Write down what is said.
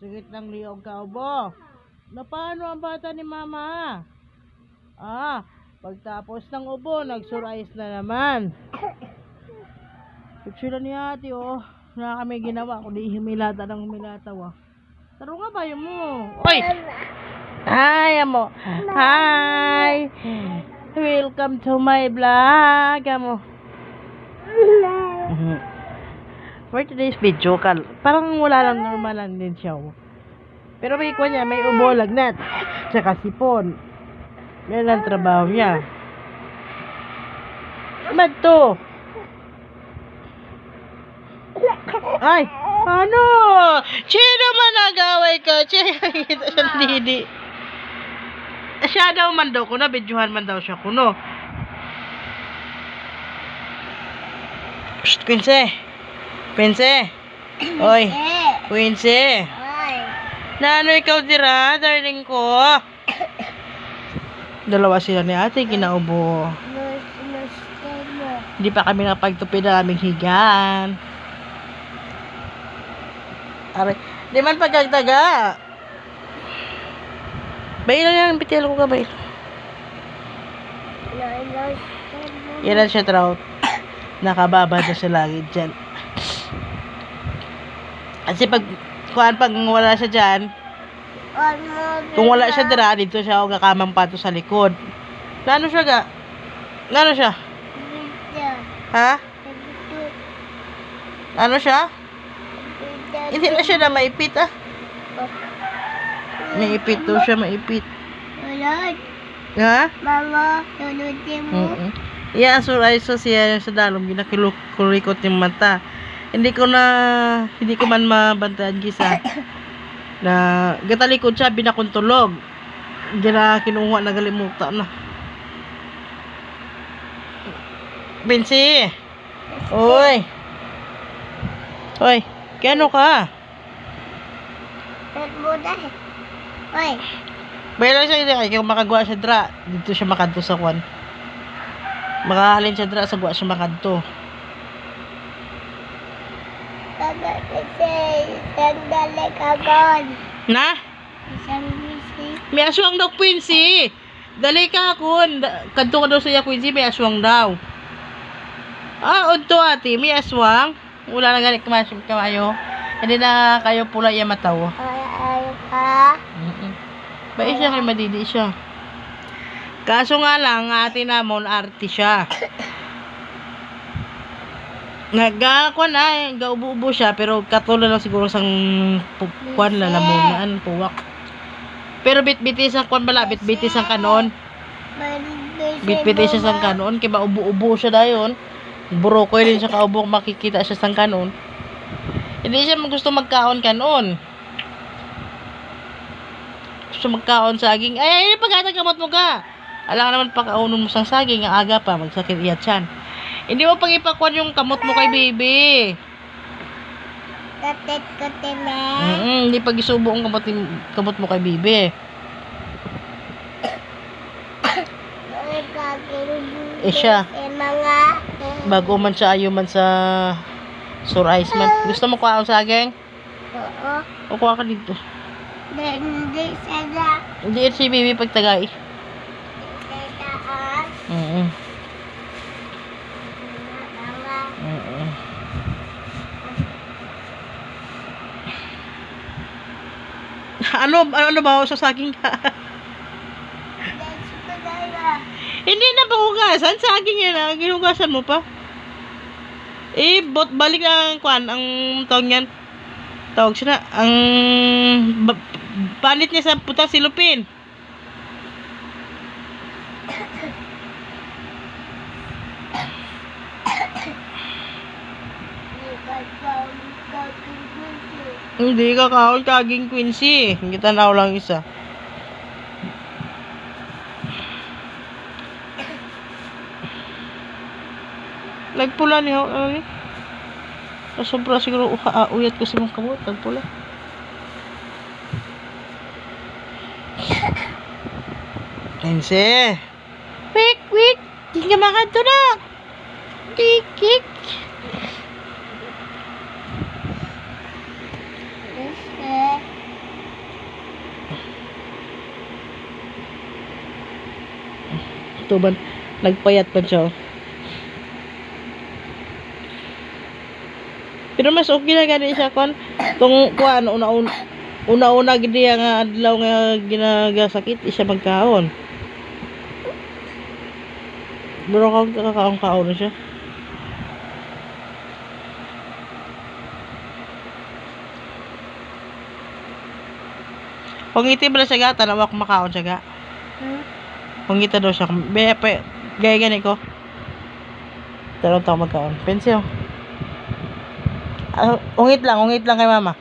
Sigit ng liyog ka, ubo. Na paano ang bata ni mama? Pagtapos ng ubo, nagsurais na naman. Picture ni ate, oh. Na kami ginawa, kundi humilata ng humilataw, ah. Taro nga ba yun mo? Oy! Hi, amo. Hi! Welcome to my vlog, amo. For today's video, parang wala lang, normal lang din siya, oh. Pero may ikuha niya, may ubo, lagnat, tsaka sipon. Yan ang trabaho niya. Madto! Ay! Ano? Sino man nag-away ka? Kita siya didi. Siya daw man daw kuno, videohan man daw siya kuno. Shh, Quincy! Quincy! Oy! Quincy! Nano ikaw dira, darling ko? Dalawa sila ni ate, kinaubo. Hindi pa kami napagtupi na aming higaan. Aray, di man pagkagtaga. Bailan yan, pitil ko ka, bail. Yan siya, trout. Nakababa na siya lagi dyan. Kasi pag wala siya dyan, kung wala siya dira, dito siya o gakamang pato sa likod. Nano siya ga? Nano siya? Ha? Ano siya? Hindi na siya na maipit, ah. Maipit to siya, maipit. Ha? Mama, lulutin mo. Yeah, so siya sa dalom, ginakurikot yung mata. Hindi ko man mabantayan gisa. Na gatalikod siya, binakuntulog. Gina kinuha na galimutan na. Binsi! Oy! Oy! Kano ka? Oy! Bayalan siya, kaya makagawa siya dra. Dito siya makadto sa kwan. Makahalin siya dra sa gawa siya makadto. Sandali kagon. Na? May aswang daw, Quincy. Dali ka akon. Kadto ka daw sa iya, Quincy. May aswang daw. Unto ate. May aswang. Wala na ganit kamayo. Hindi na kayo pula iya mataw. Ayaw ka. Bait siya kay madidi siya. Kaso nga lang, ate namon, arty siya. Nagkakuan na, gaubo-ubo siya, pero katulad lang siguro sang kuan lalamunan, puwak. Pero bit-bitis ang kuan bala, bit-bitis ang kanon. Bit-bitis siya sang kanon, kaya ubo-ubo siya dayon. Burokoy din siya kaubo, makikita siya sang kanon. Hindi siya gusto magkaon kanon. Gusto magkaon saging. Ay, pagkatag kamot mo ka. Alam ka naman pagkaunon mo sang saging, ang aga pa, magsakit iyat siyan. Hindi mo pang ipakwan yung kamot mo kay baby. Katit na. Hindi pag isubo ang kamot mo kay baby. Siya. Bago man siya, ayaw man sa sore eyes man. Gusto mo kuha sa saging? Oo. O kuha ka dito. Hindi sana. Hindi si baby pagtagay. Ano ba sa saging ka? Hindi na ba hugasan? Saging yan na. Ginugasan mo pa. Balik ang kwan. Ang tawag niyan. Tawag siya na. Ang panit niya sa putang silupin. Hindi ka kaon kaging Quincy. Kita na lang isa. Nagpula niya. Ano ni? Sobra siguro uyat ko si mong kamot. Nagpula. Quincy. Wik. Hindi ka makadto na. Kik. tuban. Nagpayat pa siya. Pero mas okay na gani siya kon. Tung kuan una-una gid niya nga adlaw nga ginagasakit siya magkaon. Pero kakaon na siya. Kung ngiti ba siya gata, nawak makaon siya ga. Kung ngita daw siya, gaya gani ko. Talong tao magkaon. Pensyo. Ungit lang kay mama.